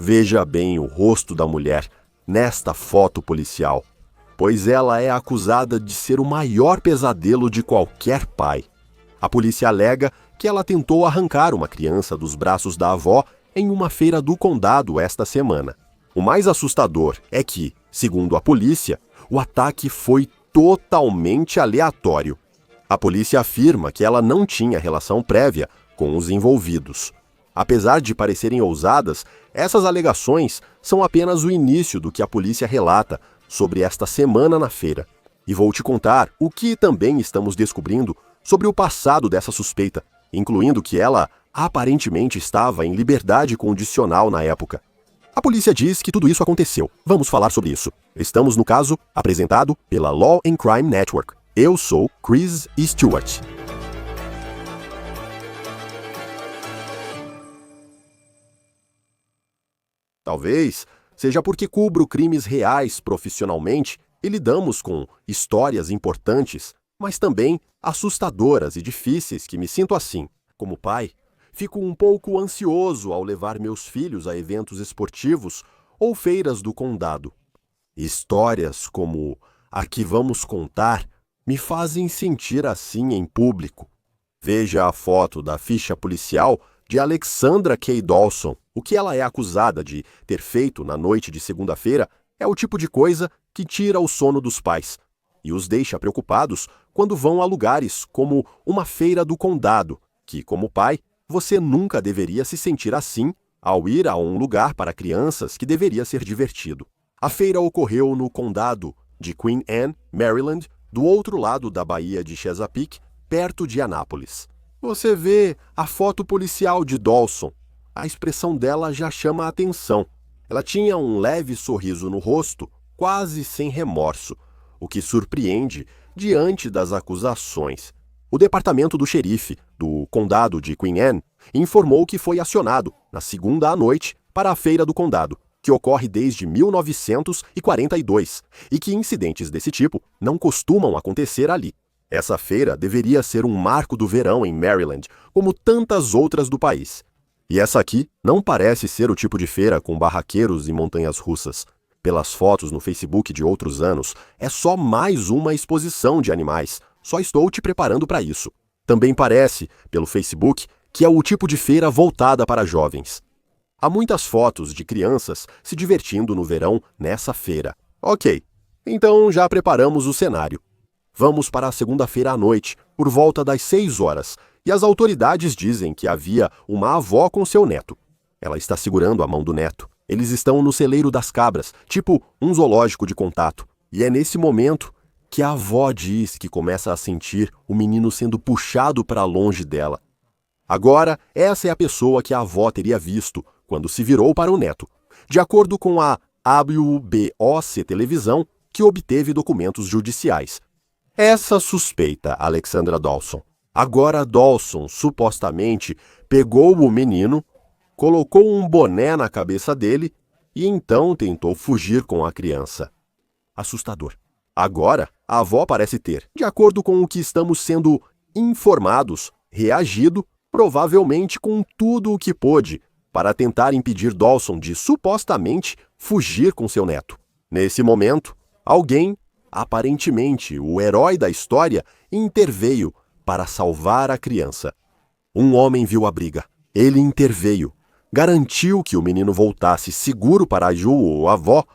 Veja bem o rosto da mulher nesta foto policial, pois ela é acusada de ser o maior pesadelo de qualquer pai. A polícia alega que ela tentou arrancar uma criança dos braços da avó em uma feira do condado esta semana. O mais assustador é que, segundo a polícia, o ataque foi totalmente aleatório. A polícia afirma que ela não tinha relação prévia com os envolvidos. Apesar de parecerem ousadas, essas alegações são apenas o início do que a polícia relata sobre esta semana na feira. E vou te contar o que também estamos descobrindo sobre o passado dessa suspeita, incluindo que ela aparentemente estava em liberdade condicional na época. A polícia diz que tudo isso aconteceu. Vamos falar sobre isso. Estamos no caso apresentado pela Law and Crime Network. Eu sou Chris Stewart. Talvez seja porque cubro crimes reais profissionalmente e lidamos com histórias importantes, mas também assustadoras e difíceis que me sinto assim. Como pai, fico um pouco ansioso ao levar meus filhos a eventos esportivos ou feiras do condado. Histórias como a que vamos contar me fazem sentir assim em público. Veja a foto da ficha policial de Alexandra K. Dawson. O que ela é acusada de ter feito na noite de segunda-feira é o tipo de coisa que tira o sono dos pais e os deixa preocupados quando vão a lugares como uma feira do condado, que, como pai, você nunca deveria se sentir assim ao ir a um lugar para crianças que deveria ser divertido. A feira ocorreu no condado de Queen Anne, Maryland, do outro lado da Baía de Chesapeake, perto de Anápolis. Você vê a foto policial de Dawson. A expressão dela já chama a atenção. Ela tinha um leve sorriso no rosto, quase sem remorso, o que surpreende diante das acusações. O departamento do xerife do condado de Queen Anne informou que foi acionado na segunda à noite para a feira do condado, que ocorre desde 1942, e que incidentes desse tipo não costumam acontecer ali. Essa feira deveria ser um marco do verão em Maryland, como tantas outras do país. E essa aqui não parece ser o tipo de feira com barraqueiros e montanhas russas. Pelas fotos no Facebook de outros anos, é só mais uma exposição de animais. Só estou te preparando para isso. Também parece, pelo Facebook, que é o tipo de feira voltada para jovens. Há muitas fotos de crianças se divertindo no verão nessa feira. Ok, então já preparamos o cenário. Vamos para a segunda-feira à noite, por volta das 6 horas, e as autoridades dizem que havia uma avó com seu neto. Ela está segurando a mão do neto. Eles estão no celeiro das cabras, tipo um zoológico de contato. E é nesse momento que a avó diz que começa a sentir o menino sendo puxado para longe dela. Agora, essa é a pessoa que a avó teria visto quando se virou para o neto, de acordo com a WBOC Televisão, que obteve documentos judiciais. Essa suspeita, Alexandra Dawson. Agora Dawson, supostamente, pegou o menino, colocou um boné na cabeça dele e então tentou fugir com a criança. Assustador. Agora, a avó parece ter, de acordo com o que estamos sendo informados, reagido, provavelmente com tudo o que pôde, para tentar impedir Dawson de, supostamente, fugir com seu neto. Nesse momento, alguém, aparentemente o herói da história, interveio para salvar a criança. Um homem viu a briga. Ele interveio, garantiu que o menino voltasse seguro para a Ju ou a avó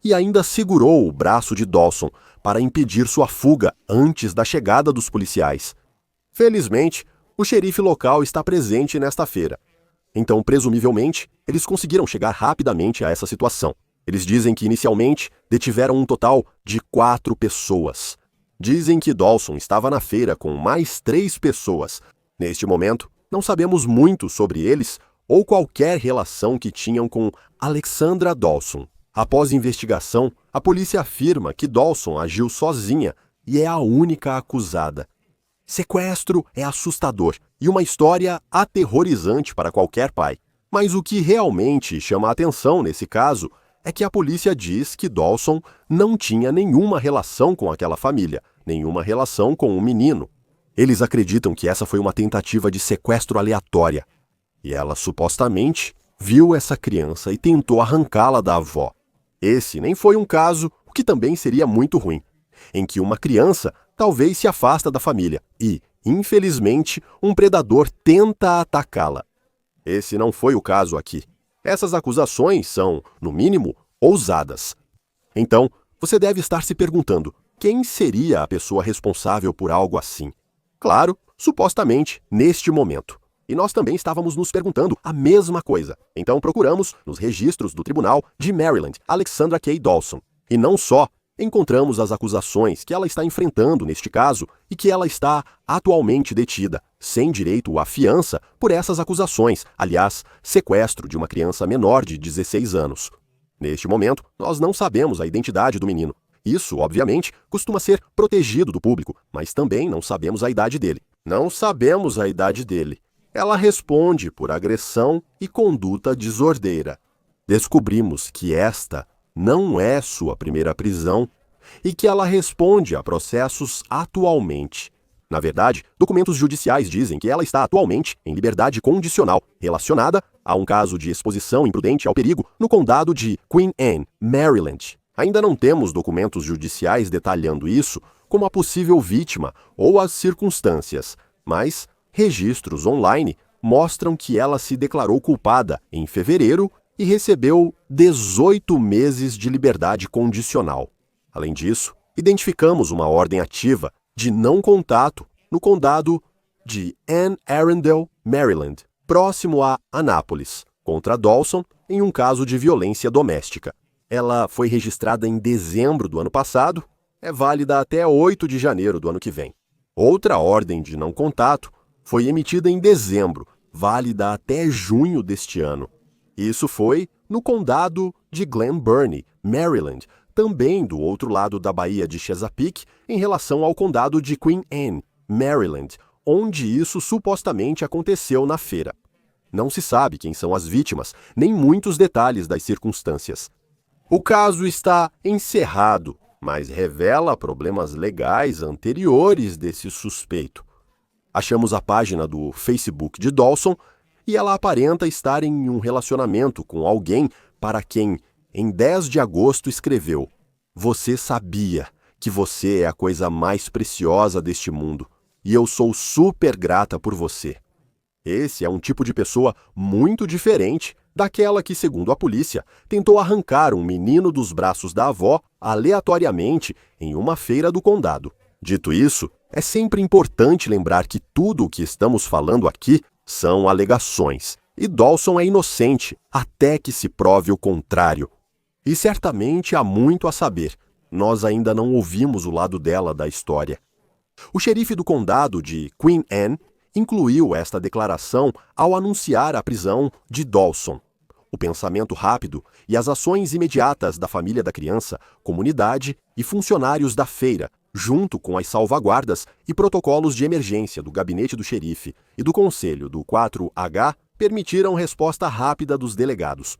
e ainda segurou o braço de Dawson para impedir sua fuga antes da chegada dos policiais. Felizmente, o xerife local está presente nesta feira. Então, presumivelmente, eles conseguiram chegar rapidamente a essa situação. Eles dizem que, inicialmente, detiveram um total de 4 pessoas. Dizem que Dawson estava na feira com mais 3 pessoas. Neste momento, não sabemos muito sobre eles ou qualquer relação que tinham com Alexandra Dawson. Após investigação, a polícia afirma que Dawson agiu sozinha e é a única acusada. Sequestro é assustador e uma história aterrorizante para qualquer pai. Mas o que realmente chama a atenção nesse caso é que a polícia diz que Dawson não tinha nenhuma relação com aquela família, nenhuma relação com o menino. Eles acreditam que essa foi uma tentativa de sequestro aleatória. E ela supostamente viu essa criança e tentou arrancá-la da avó. Esse nem foi um caso, o que também seria muito ruim, em que uma criança talvez se afasta da família e, infelizmente, um predador tenta atacá-la. Esse não foi o caso aqui. Essas acusações são, no mínimo, ousadas. Então, você deve estar se perguntando: quem seria a pessoa responsável por algo assim? Claro, supostamente, neste momento. E nós também estávamos nos perguntando a mesma coisa. Então procuramos nos registros do Tribunal de Maryland, Alexandra K. Dawson. E não só, encontramos as acusações que ela está enfrentando neste caso e que ela está atualmente detida, sem direito à fiança por essas acusações, aliás, sequestro de uma criança menor de 16 anos. Neste momento, nós não sabemos a identidade do menino. Isso, obviamente, costuma ser protegido do público, mas também não sabemos a idade dele. Não sabemos a idade dele. Ela responde por agressão e conduta desordeira. Descobrimos que esta não é sua primeira prisão e que ela responde a processos atualmente. Na verdade, documentos judiciais dizem que ela está atualmente em liberdade condicional, relacionada a um caso de exposição imprudente ao perigo no condado de Queen Anne, Maryland. Ainda não temos documentos judiciais detalhando isso como a possível vítima ou as circunstâncias, mas registros online mostram que ela se declarou culpada em fevereiro e recebeu 18 meses de liberdade condicional. Além disso, identificamos uma ordem ativa de não contato no condado de Anne Arundel, Maryland, próximo a Anápolis, contra Dawson em um caso de violência doméstica. Ela foi registrada em dezembro do ano passado, é válida até 8 de janeiro do ano que vem. Outra ordem de não contato foi emitida em dezembro, válida até junho deste ano. Isso foi no condado de Glen Burnie, Maryland, também do outro lado da Baía de Chesapeake, em relação ao condado de Queen Anne, Maryland, onde isso supostamente aconteceu na feira. Não se sabe quem são as vítimas, nem muitos detalhes das circunstâncias. O caso está encerrado, mas revela problemas legais anteriores desse suspeito. Achamos a página do Facebook de Dawson e ela aparenta estar em um relacionamento com alguém para quem, em 10 de agosto, escreveu: "Você sabia que você é a coisa mais preciosa deste mundo e eu sou super grata por você." Esse é um tipo de pessoa muito diferente daquela que, segundo a polícia, tentou arrancar um menino dos braços da avó aleatoriamente em uma feira do condado. Dito isso, é sempre importante lembrar que tudo o que estamos falando aqui são alegações, e Dawson é inocente até que se prove o contrário. E certamente há muito a saber, nós ainda não ouvimos o lado dela da história. O xerife do condado de Queen Anne incluiu esta declaração ao anunciar a prisão de Dawson. O pensamento rápido e as ações imediatas da família da criança, comunidade e funcionários da feira, junto com as salvaguardas e protocolos de emergência do gabinete do xerife e do conselho do 4H, permitiram resposta rápida dos delegados.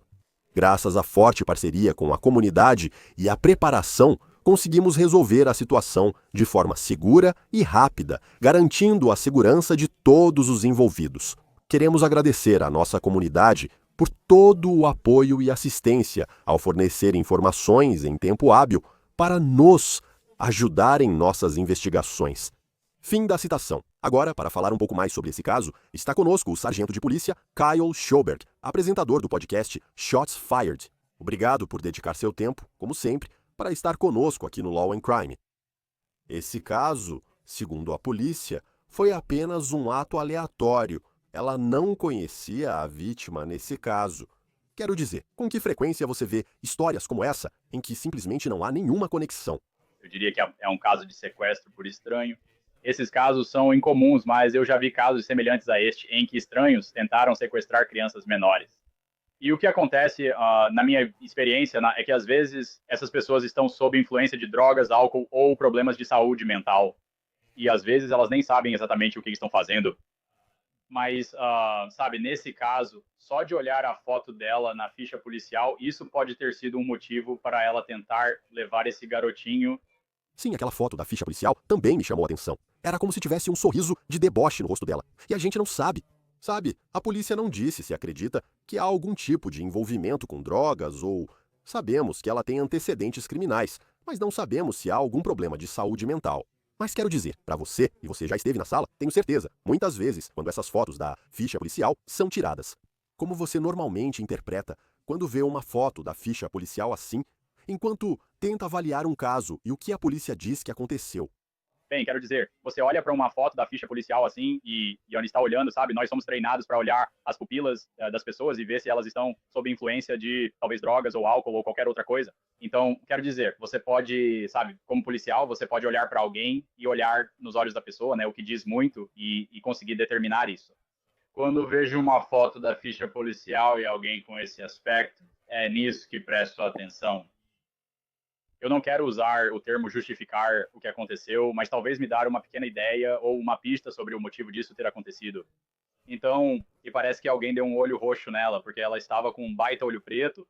Graças à forte parceria com a comunidade e à preparação, conseguimos resolver a situação de forma segura e rápida, garantindo a segurança de todos os envolvidos. Queremos agradecer à nossa comunidade por todo o apoio e assistência ao fornecer informações em tempo hábil para nos ajudar em nossas investigações. Fim da citação. Agora, para falar um pouco mais sobre esse caso, está conosco o sargento de polícia Kyle Schobert, apresentador do podcast Shots Fired. Obrigado por dedicar seu tempo, como sempre, para estar conosco aqui no Law and Crime. Esse caso, segundo a polícia, foi apenas um ato aleatório. Ela não conhecia a vítima nesse caso. Quero dizer, com que frequência você vê histórias como essa, em que simplesmente não há nenhuma conexão? Eu diria que é um caso de sequestro por estranho. Esses casos são incomuns, mas eu já vi casos semelhantes a este, em que estranhos tentaram sequestrar crianças menores. E o que acontece, na minha experiência, é que às vezes essas pessoas estão sob influência de drogas, álcool ou problemas de saúde mental. E às vezes elas nem sabem exatamente o que estão fazendo. Mas, sabe, nesse caso, só de olhar a foto dela na ficha policial, isso pode ter sido um motivo para ela tentar levar esse garotinho. Sim, aquela foto da ficha policial também me chamou a atenção. Era como se tivesse um sorriso de deboche no rosto dela. E a gente não sabe. Sabe, a polícia não disse se acredita que há algum tipo de envolvimento com drogas ou sabemos que ela tem antecedentes criminais, mas não sabemos se há algum problema de saúde mental. Mas quero dizer, para você, e você já esteve na sala, tenho certeza, muitas vezes, quando essas fotos da ficha policial são tiradas. Como você normalmente interpreta quando vê uma foto da ficha policial assim, enquanto tenta avaliar um caso e o que a polícia diz que aconteceu? Bem, quero dizer, você olha para uma foto da ficha policial assim e onde está olhando, sabe? Nós somos treinados para olhar as pupilas das pessoas e ver se elas estão sob influência de talvez drogas ou álcool ou qualquer outra coisa. Então, quero dizer, você pode, sabe, como policial, você pode olhar para alguém e olhar nos olhos da pessoa, né? O que diz muito e conseguir determinar isso. Quando vejo uma foto da ficha policial e alguém com esse aspecto, é nisso que presto atenção. Eu não quero usar o termo justificar o que aconteceu, mas talvez me dar uma pequena ideia ou uma pista sobre o motivo disso ter acontecido. Então, e parece que alguém deu um olho roxo nela, porque ela estava com um baita olho preto.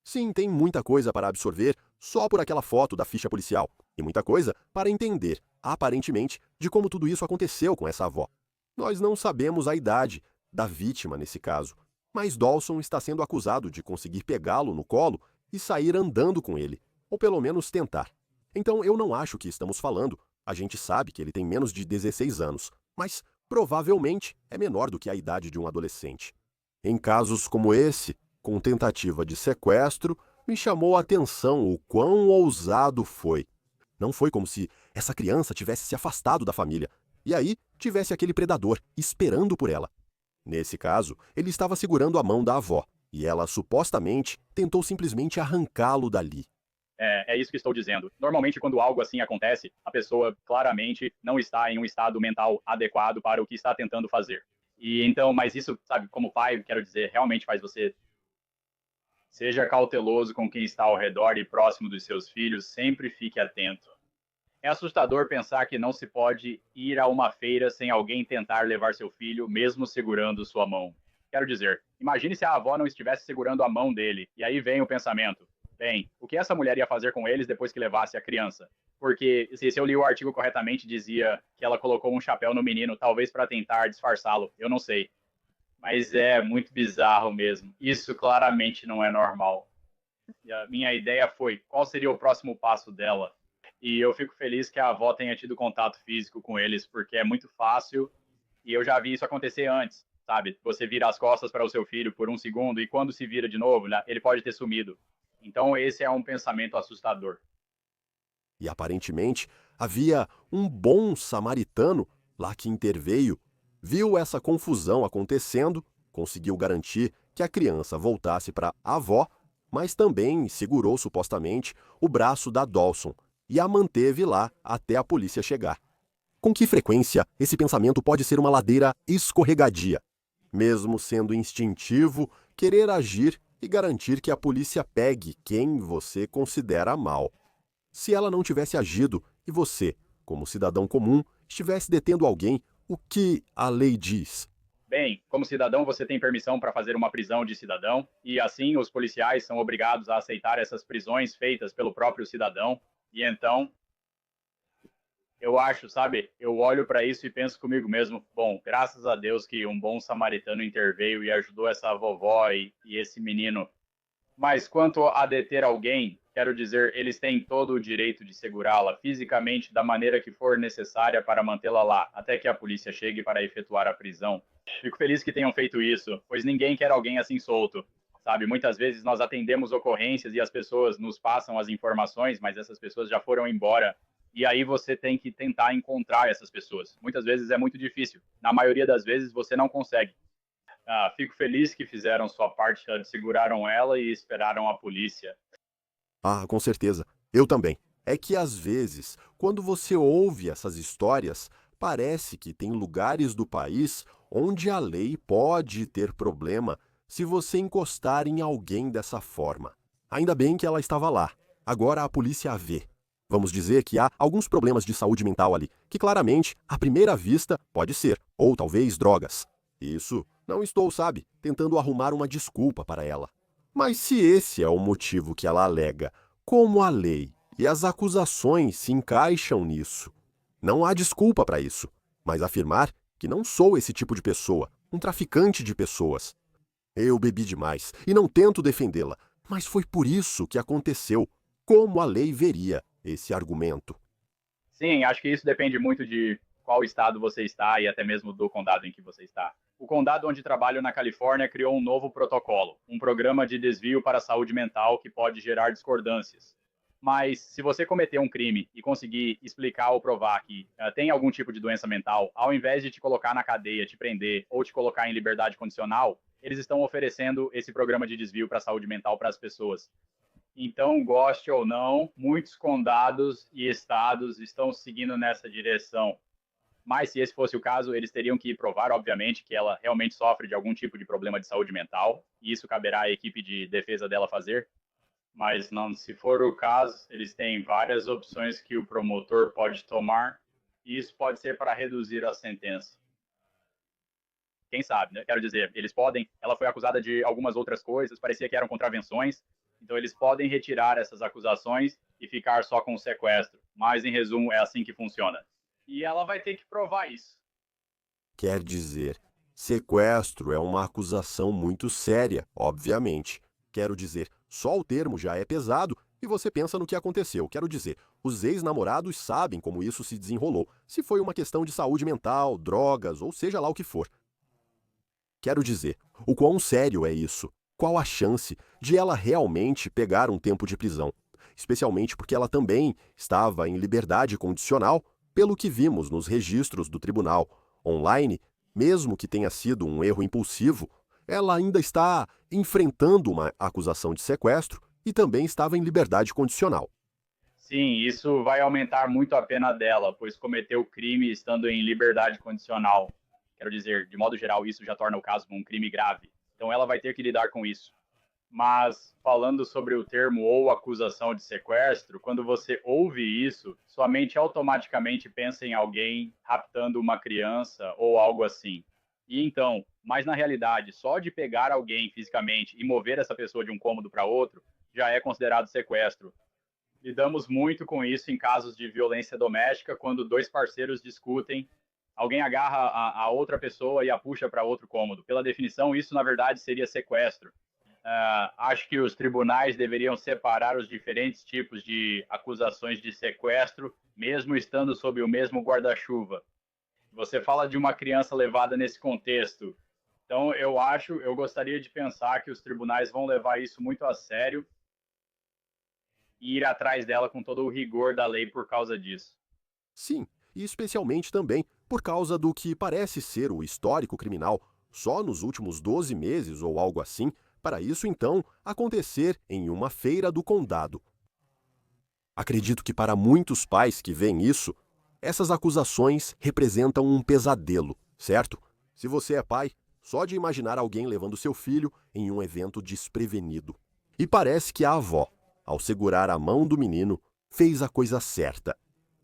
Sim, tem muita coisa para absorver só por aquela foto da ficha policial, e muita coisa para entender, aparentemente, de como tudo isso aconteceu com essa avó. Nós não sabemos a idade da vítima nesse caso, mas Dawson está sendo acusado de conseguir pegá-lo no colo e sair andando com ele, ou pelo menos tentar. Então eu não acho que estamos falando, a gente sabe que ele tem menos de 16 anos, mas provavelmente é menor do que a idade de um adolescente. Em casos como esse, com tentativa de sequestro, me chamou a atenção o quão ousado foi. Não foi como se essa criança tivesse se afastado da família, e aí tivesse aquele predador esperando por ela. Nesse caso, ele estava segurando a mão da avó, e ela supostamente tentou simplesmente arrancá-lo dali. É isso que estou dizendo. Normalmente, quando algo assim acontece, a pessoa claramente não está em um estado mental adequado para o que está tentando fazer. E então, mas isso, sabe, como pai, quero dizer, realmente faz você. Seja cauteloso com quem está ao redor e próximo dos seus filhos, sempre fique atento. É assustador pensar que não se pode ir a uma feira sem alguém tentar levar seu filho, mesmo segurando sua mão. Quero dizer, imagine se a avó não estivesse segurando a mão dele, e aí vem o pensamento: bem, o que essa mulher ia fazer com eles depois que levasse a criança? Porque, se eu li o artigo corretamente, dizia que ela colocou um chapéu no menino, talvez para tentar disfarçá-lo, eu não sei. Mas é muito bizarro mesmo. Isso claramente não é normal. E a minha ideia foi, qual seria o próximo passo dela? E eu fico feliz que a avó tenha tido contato físico com eles, porque é muito fácil e eu já vi isso acontecer antes, sabe? Você vira as costas para o seu filho por um segundo e quando se vira de novo, né, ele pode ter sumido. Então esse é um pensamento assustador. E aparentemente havia um bom samaritano lá que interveio, viu essa confusão acontecendo, conseguiu garantir que a criança voltasse para a avó, mas também segurou supostamente o braço da Dawson e a manteve lá até a polícia chegar. Com que frequência esse pensamento pode ser uma ladeira escorregadia? Mesmo sendo instintivo, querer agir e garantir que a polícia pegue quem você considera mal. Se ela não tivesse agido e você, como cidadão comum, estivesse detendo alguém, o que a lei diz? Bem, como cidadão, você tem permissão para fazer uma prisão de cidadão, e assim os policiais são obrigados a aceitar essas prisões feitas pelo próprio cidadão. E então, eu acho, sabe, eu olho para isso e penso comigo mesmo, bom, graças a Deus que um bom samaritano interveio e ajudou essa vovó e esse menino. Mas quanto a deter alguém, quero dizer, eles têm todo o direito de segurá-la fisicamente da maneira que for necessária para mantê-la lá, até que a polícia chegue para efetuar a prisão. Fico feliz que tenham feito isso, pois ninguém quer alguém assim solto. Sabe, muitas vezes nós atendemos ocorrências e as pessoas nos passam as informações, mas essas pessoas já foram embora. E aí você tem que tentar encontrar essas pessoas. Muitas vezes é muito difícil. Na maioria das vezes você não consegue. Fico feliz que fizeram sua parte, seguraram ela e esperaram a polícia. Ah, com certeza. Eu também. É que às vezes, quando você ouve essas histórias, parece que tem lugares do país onde a lei pode ter problema se você encostar em alguém dessa forma. Ainda bem que ela estava lá. Agora a polícia a vê. Vamos dizer que há alguns problemas de saúde mental ali, que claramente, à primeira vista, pode ser, ou talvez drogas. Isso, não estou, sabe, tentando arrumar uma desculpa para ela. Mas se esse é o motivo que ela alega, como a lei e as acusações se encaixam nisso? Não há desculpa para isso, mas afirmar que não sou esse tipo de pessoa, um traficante de pessoas. Eu bebi demais e não tento defendê-la, mas foi por isso que aconteceu. Como a lei veria esse argumento? Sim, acho que isso depende muito de qual estado você está e até mesmo do condado em que você está. O condado onde trabalho na Califórnia criou um novo protocolo, um programa de desvio para a saúde mental que pode gerar discordâncias. Mas se você cometer um crime e conseguir explicar ou provar que tem algum tipo de doença mental, ao invés de te colocar na cadeia, te prender ou te colocar em liberdade condicional, eles estão oferecendo esse programa de desvio para a saúde mental para as pessoas. Então, goste ou não, muitos condados e estados estão seguindo nessa direção. Mas, se esse fosse o caso, eles teriam que provar, obviamente, que ela realmente sofre de algum tipo de problema de saúde mental, e isso caberá à equipe de defesa dela fazer. Mas, não, se for o caso, eles têm várias opções que o promotor pode tomar, e isso pode ser para reduzir a sentença. Quem sabe, né? Quero dizer, eles podem. Ela foi acusada de algumas outras coisas, parecia que eram contravenções, então eles podem retirar essas acusações e ficar só com o sequestro. Mas, em resumo, é assim que funciona. E ela vai ter que provar isso. Quer dizer, sequestro é uma acusação muito séria, obviamente. Quero dizer, só o termo já é pesado e você pensa no que aconteceu. Quero dizer, os ex-namorados sabem como isso se desenrolou, se foi uma questão de saúde mental, drogas ou seja lá o que for. Quero dizer, o quão sério é isso? Qual a chance de ela realmente pegar um tempo de prisão? Especialmente porque ela também estava em liberdade condicional, pelo que vimos nos registros do tribunal. Online, mesmo que tenha sido um erro impulsivo, ela ainda está enfrentando uma acusação de sequestro e também estava em liberdade condicional. Sim, isso vai aumentar muito a pena dela, pois cometeu crime estando em liberdade condicional. Quero dizer, de modo geral, isso já torna o caso um crime grave. Então ela vai ter que lidar com isso. Mas, falando sobre o termo ou acusação de sequestro, quando você ouve isso, sua mente automaticamente pensa em alguém raptando uma criança ou algo assim. E então, mas na realidade, só de pegar alguém fisicamente e mover essa pessoa de um cômodo para outro já é considerado sequestro. Lidamos muito com isso em casos de violência doméstica, quando dois parceiros discutem, alguém agarra a outra pessoa e a puxa para outro cômodo. Pela definição, isso na verdade seria sequestro. Acho que os tribunais deveriam separar os diferentes tipos de acusações de sequestro, mesmo estando sob o mesmo guarda-chuva. Você fala de uma criança levada nesse contexto. Então, eu gostaria de pensar que os tribunais vão levar isso muito a sério e ir atrás dela com todo o rigor da lei por causa disso. Sim, e especialmente também por causa do que parece ser o histórico criminal só nos últimos 12 meses ou algo assim, para isso então acontecer em uma feira do condado. Acredito que para muitos pais que veem isso, essas acusações representam um pesadelo, certo? Se você é pai, só de imaginar alguém levando seu filho em um evento desprevenido. E parece que a avó, ao segurar a mão do menino, fez a coisa certa.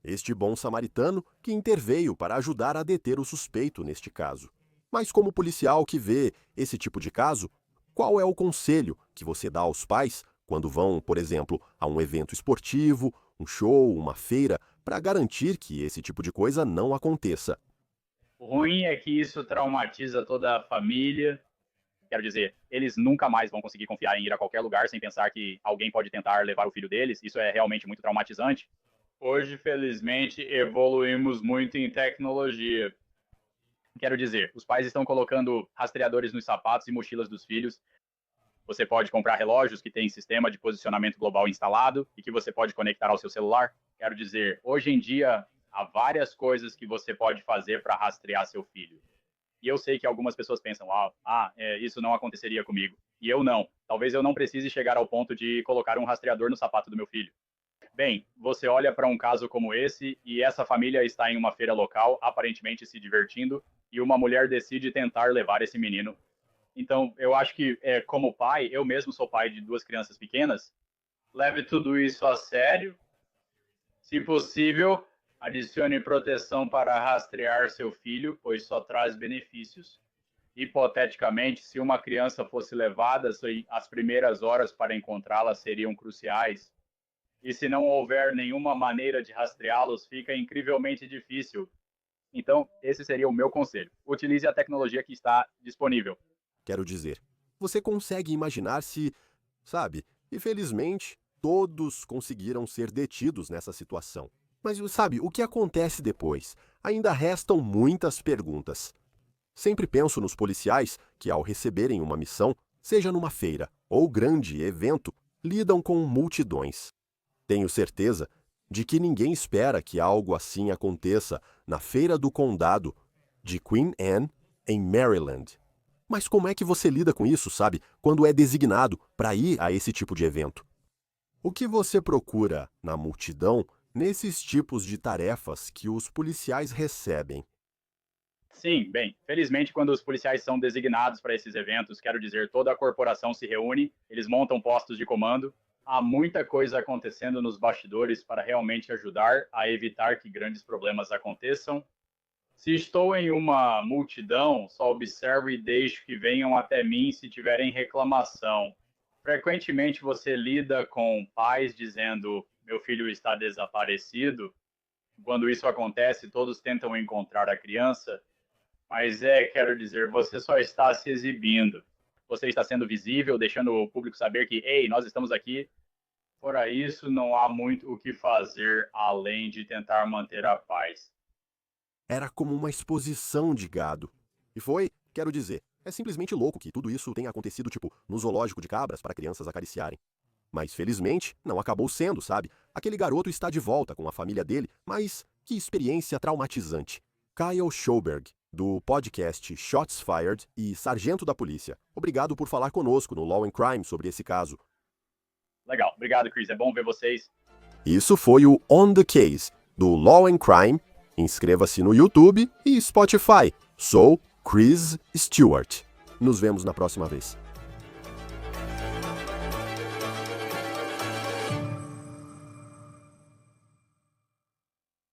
Este bom samaritano que interveio para ajudar a deter o suspeito neste caso. Mas como policial que vê esse tipo de caso, qual é o conselho que você dá aos pais quando vão, por exemplo, a um evento esportivo, um show, uma feira, para garantir que esse tipo de coisa não aconteça? O ruim é que isso traumatiza toda a família. Quero dizer, eles nunca mais vão conseguir confiar em ir a qualquer lugar sem pensar que alguém pode tentar levar o filho deles. Isso é realmente muito traumatizante. Hoje, felizmente, evoluímos muito em tecnologia. Quero dizer, os pais estão colocando rastreadores nos sapatos e mochilas dos filhos. Você pode comprar relógios que têm sistema de posicionamento global instalado e que você pode conectar ao seu celular. Quero dizer, hoje em dia, há várias coisas que você pode fazer para rastrear seu filho. E eu sei que algumas pessoas pensam, isso não aconteceria comigo. E eu não. Talvez eu não precise chegar ao ponto de colocar um rastreador no sapato do meu filho. Bem, você olha para um caso como esse e essa família está em uma feira local, aparentemente se divertindo, e uma mulher decide tentar levar esse menino. Então, eu acho que, como pai, eu mesmo sou pai de duas crianças pequenas, leve tudo isso a sério. Se possível, adicione proteção para rastrear seu filho, pois só traz benefícios. Hipoteticamente, se uma criança fosse levada, as primeiras horas para encontrá-la seriam cruciais. E se não houver nenhuma maneira de rastreá-los, fica incrivelmente difícil. Então, esse seria o meu conselho. Utilize a tecnologia que está disponível. Quero dizer, você consegue imaginar se, sabe, e felizmente todos conseguiram ser detidos nessa situação. Mas sabe, o que acontece depois? Ainda restam muitas perguntas. Sempre penso nos policiais que, ao receberem uma missão, seja numa feira ou grande evento, lidam com multidões. Tenho certeza de que ninguém espera que algo assim aconteça na Feira do Condado de Queen Anne, em Maryland. Mas como é que você lida com isso, sabe, quando é designado para ir a esse tipo de evento? O que você procura na multidão nesses tipos de tarefas que os policiais recebem? Sim, bem, felizmente quando os policiais são designados para esses eventos, quero dizer, toda a corporação se reúne, eles montam postos de comando, há muita coisa acontecendo nos bastidores para realmente ajudar a evitar que grandes problemas aconteçam. Se estou em uma multidão, só observo e deixo que venham até mim se tiverem reclamação. Frequentemente você lida com pais dizendo: meu filho está desaparecido. Quando isso acontece, todos tentam encontrar a criança, mas quero dizer, você só está se exibindo. Você está sendo visível, deixando o público saber que, ei, nós estamos aqui. Fora isso, não há muito o que fazer além de tentar manter a paz. Era como uma exposição de gado. E foi, quero dizer, é simplesmente louco que tudo isso tenha acontecido, tipo, no zoológico de cabras para crianças acariciarem. Mas felizmente, não acabou sendo, sabe? Aquele garoto está de volta com a família dele, mas que experiência traumatizante. Kyle Schoberg, do podcast Shots Fired e sargento da polícia. Obrigado por falar conosco no Law and Crime sobre esse caso. Legal, obrigado, Chris. É bom ver vocês. Isso foi o On the Case, do Law and Crime. Inscreva-se no YouTube e Spotify. Sou Chris Stewart. Nos vemos na próxima vez.